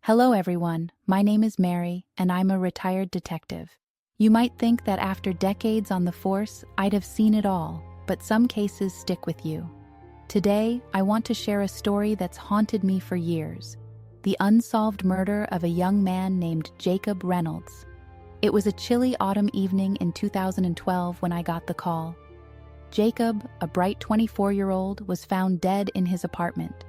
Hello, everyone. My name is Mary, and I'm a retired detective. You might think that after decades on the force, I'd have seen it all, but some cases stick with you. Today, I want to share a story that's haunted me for years: the unsolved murder of a young man named Jacob Reynolds. It was a chilly autumn evening in 2012 when I got the call. Jacob, a bright 24-year-old, was found dead in his apartment.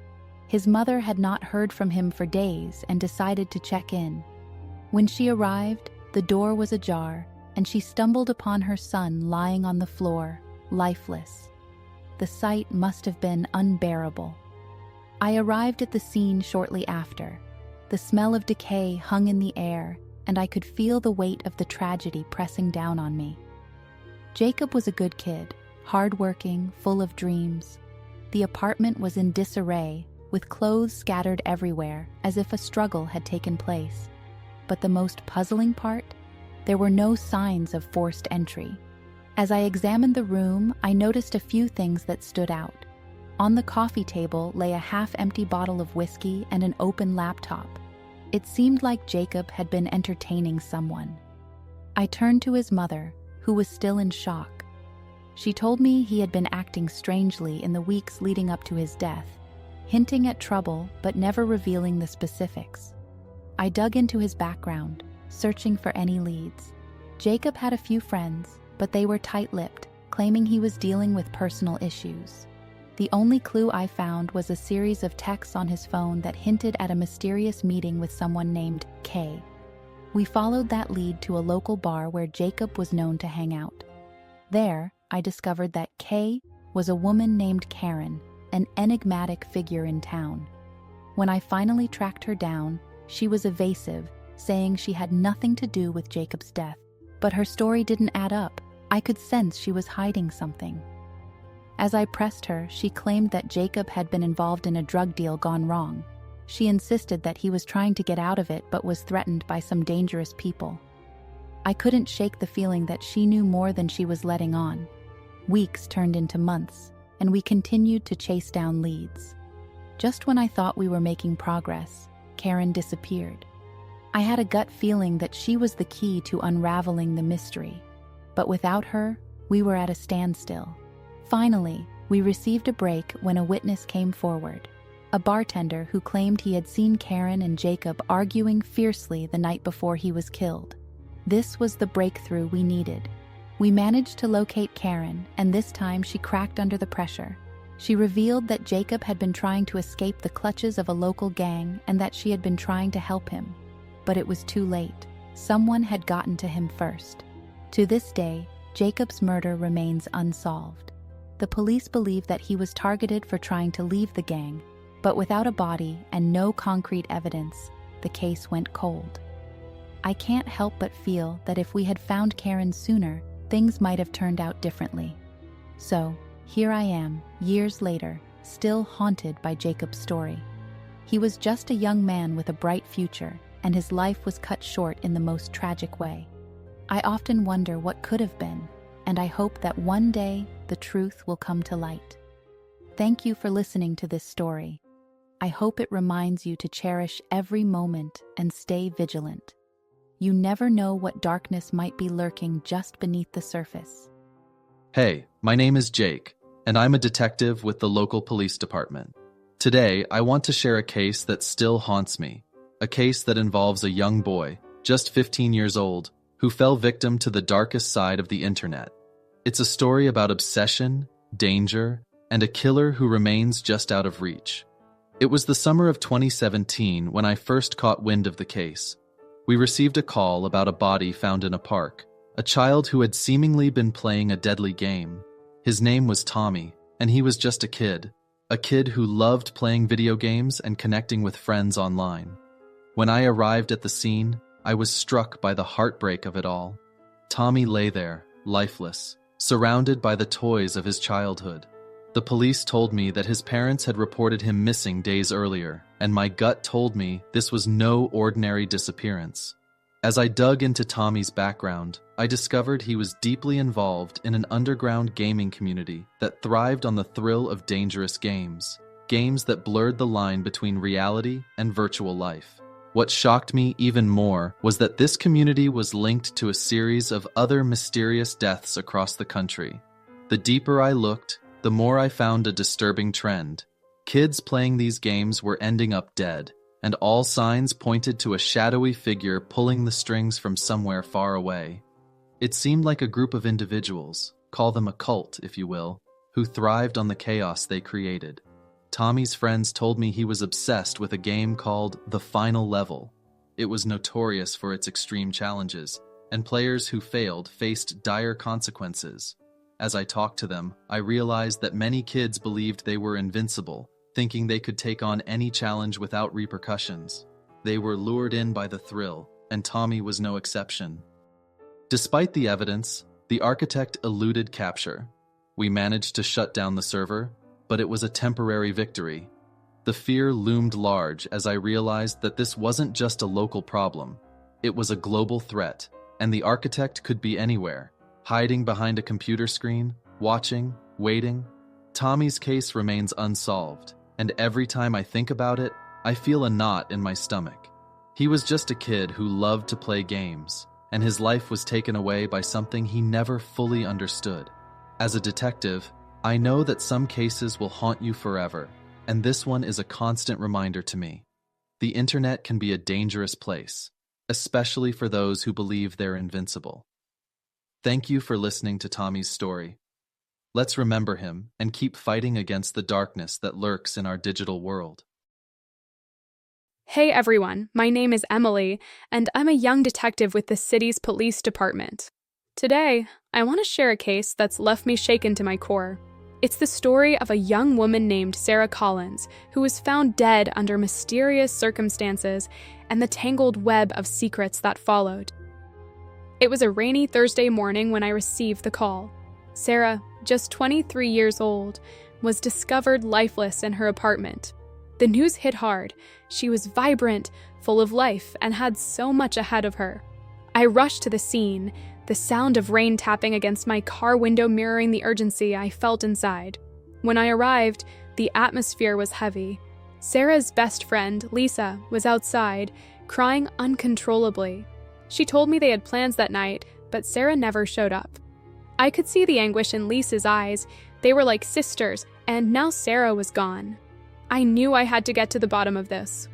His mother had not heard from him for days and decided to check in. When she arrived, the door was ajar, and she stumbled upon her son lying on the floor, lifeless. The sight must have been unbearable. I arrived at the scene shortly after. The smell of decay hung in the air, and I could feel the weight of the tragedy pressing down on me. Jacob was a good kid, hardworking, full of dreams. The apartment was in disarray, with clothes scattered everywhere, as if a struggle had taken place. But the most puzzling part? There were no signs of forced entry. As I examined the room, I noticed a few things that stood out. On the coffee table lay a half-empty bottle of whiskey and an open laptop. It seemed like Jacob had been entertaining someone. I turned to his mother, who was still in shock. She told me he had been acting strangely in the weeks leading up to his death, hinting at trouble but never revealing the specifics. I dug into his background, searching for any leads. Jacob had a few friends, but they were tight-lipped, claiming he was dealing with personal issues. The only clue I found was a series of texts on his phone that hinted at a mysterious meeting with someone named Kay. We followed that lead to a local bar where Jacob was known to hang out. There, I discovered that Kay was a woman named Karen, an enigmatic figure in town. When I finally tracked her down, she was evasive, saying she had nothing to do with Jacob's death. But her story didn't add up. I could sense she was hiding something. As I pressed her, she claimed that Jacob had been involved in a drug deal gone wrong. She insisted that he was trying to get out of it but was threatened by some dangerous people. I couldn't shake the feeling that she knew more than she was letting on. Weeks turned into months, and we continued to chase down leads. Just when I thought we were making progress, Karen disappeared. I had a gut feeling that she was the key to unraveling the mystery. But without her, we were at a standstill. Finally, we received a break when a witness came forward, a bartender who claimed he had seen Karen and Jacob arguing fiercely the night before he was killed. This was the breakthrough we needed. We managed to locate Karen, and this time she cracked under the pressure. She revealed that Jacob had been trying to escape the clutches of a local gang and that she had been trying to help him. But it was too late. Someone had gotten to him first. To this day, Jacob's murder remains unsolved. The police believe that he was targeted for trying to leave the gang, but without a body and no concrete evidence, the case went cold. I can't help but feel that if we had found Karen sooner, things might have turned out differently. So, here I am, years later, still haunted by Jacob's story. He was just a young man with a bright future, and his life was cut short in the most tragic way. I often wonder what could have been, and I hope that one day the truth will come to light. Thank you for listening to this story. I hope it reminds you to cherish every moment and stay vigilant. You never know what darkness might be lurking just beneath the surface. Hey, my name is Jake, and I'm a detective with the local police department. Today, I want to share a case that still haunts me, a case that involves a young boy, just 15 years old, who fell victim to the darkest side of the internet. It's a story about obsession, danger, and a killer who remains just out of reach. It was the summer of 2017 when I first caught wind of the case. We received a call about a body found in a park, a child who had seemingly been playing a deadly game. His name was Tommy, and he was just a kid who loved playing video games and connecting with friends online. When I arrived at the scene, I was struck by the heartbreak of it all. Tommy lay there, lifeless, surrounded by the toys of his childhood. The police told me that his parents had reported him missing days earlier, and my gut told me this was no ordinary disappearance. As I dug into Tommy's background, I discovered he was deeply involved in an underground gaming community that thrived on the thrill of dangerous games that blurred the line between reality and virtual life. What shocked me even more was that this community was linked to a series of other mysterious deaths across the country. The deeper I looked, the more I found a disturbing trend. Kids playing these games were ending up dead, and all signs pointed to a shadowy figure pulling the strings from somewhere far away. It seemed like a group of individuals, call them a cult if you will, who thrived on the chaos they created. Tommy's friends told me he was obsessed with a game called The Final Level. It was notorious for its extreme challenges, and players who failed faced dire consequences. As I talked to them, I realized that many kids believed they were invincible, thinking they could take on any challenge without repercussions. They were lured in by the thrill, and Tommy was no exception. Despite the evidence, the architect eluded capture. We managed to shut down the server, but it was a temporary victory. The fear loomed large as I realized that this wasn't just a local problem. It was a global threat, and the architect could be anywhere, hiding behind a computer screen, watching, waiting. Tommy's case remains unsolved, and every time I think about it, I feel a knot in my stomach. He was just a kid who loved to play games, and his life was taken away by something he never fully understood. As a detective, I know that some cases will haunt you forever, and this one is a constant reminder to me. The internet can be a dangerous place, especially for those who believe they're invincible. Thank you for listening to Tommy's story. Let's remember him and keep fighting against the darkness that lurks in our digital world. Hey everyone, my name is Emily, and I'm a young detective with the city's police department. Today, I want to share a case that's left me shaken to my core. It's the story of a young woman named Sarah Collins, who was found dead under mysterious circumstances and the tangled web of secrets that followed. It was a rainy Thursday morning when I received the call. Sarah, just 23 years old, was discovered lifeless in her apartment. The news hit hard. She was vibrant, full of life, and had so much ahead of her. I rushed to the scene, the sound of rain tapping against my car window mirroring the urgency I felt inside. When I arrived, the atmosphere was heavy. Sarah's best friend, Lisa, was outside, crying uncontrollably. She told me they had plans that night, but Sarah never showed up. I could see the anguish in Lisa's eyes. They were like sisters, and now Sarah was gone. I knew I had to get to the bottom of this.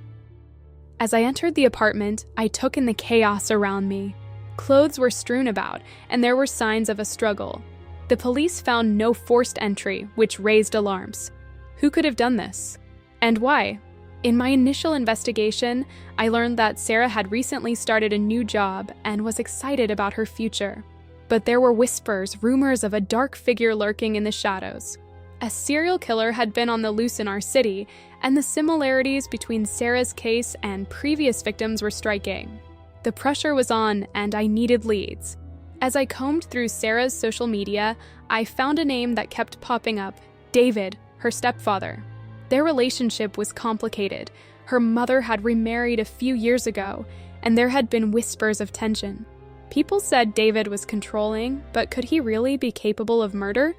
As I entered the apartment, I took in the chaos around me. Clothes were strewn about, and there were signs of a struggle. The police found no forced entry, which raised alarms. Who could have done this? And why? In my initial investigation, I learned that Sarah had recently started a new job and was excited about her future. But there were whispers, rumors of a dark figure lurking in the shadows. A serial killer had been on the loose in our city, and the similarities between Sarah's case and previous victims were striking. The pressure was on, and I needed leads. As I combed through Sarah's social media, I found a name that kept popping up: David, her stepfather. Their relationship was complicated. Her mother had remarried a few years ago, and there had been whispers of tension. People said David was controlling, but could he really be capable of murder?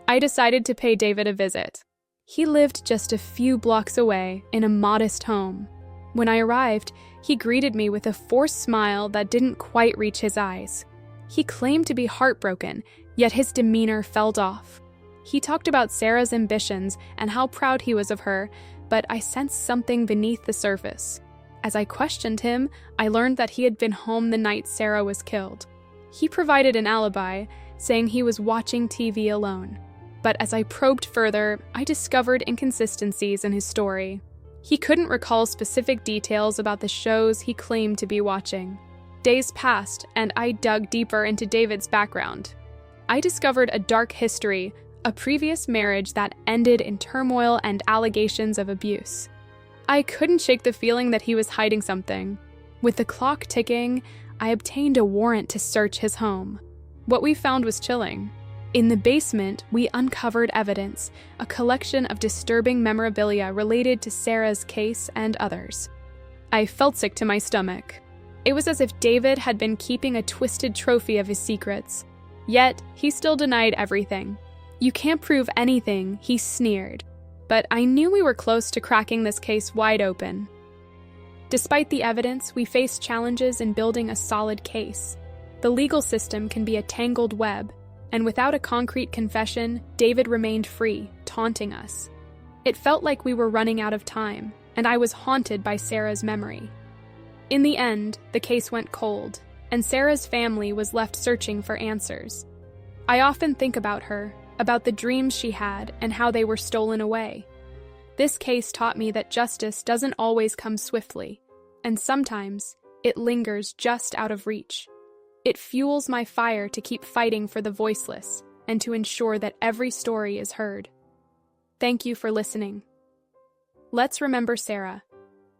I decided to pay David a visit. He lived just a few blocks away in a modest home. When I arrived, he greeted me with a forced smile that didn't quite reach his eyes. He claimed to be heartbroken, yet his demeanor felt off. He talked about Sarah's ambitions and how proud he was of her, but I sensed something beneath the surface. As I questioned him, I learned that he had been home the night Sarah was killed. He provided an alibi, saying he was watching TV alone. But as I probed further, I discovered inconsistencies in his story. He couldn't recall specific details about the shows he claimed to be watching. Days passed, and I dug deeper into David's background. I discovered a dark history, a previous marriage that ended in turmoil and allegations of abuse. I couldn't shake the feeling that he was hiding something. With the clock ticking, I obtained a warrant to search his home. What we found was chilling. In the basement, we uncovered evidence, a collection of disturbing memorabilia related to Sarah's case and others. I felt sick to my stomach. It was as if David had been keeping a twisted trophy of his secrets. Yet, he still denied everything. "You can't prove anything," he sneered. But I knew we were close to cracking this case wide open. Despite the evidence, we face challenges in building a solid case. The legal system can be a tangled web, and without a concrete confession, David remained free, taunting us. It felt like we were running out of time, and I was haunted by Sarah's memory. In the end, the case went cold, and Sarah's family was left searching for answers. I often think about her, about the dreams she had, and how they were stolen away. This case taught me that justice doesn't always come swiftly, and sometimes it lingers just out of reach. It fuels my fire to keep fighting for the voiceless and to ensure that every story is heard. Thank you for listening. Let's remember Sarah,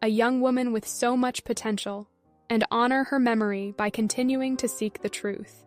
a young woman with so much potential, and honor her memory by continuing to seek the truth.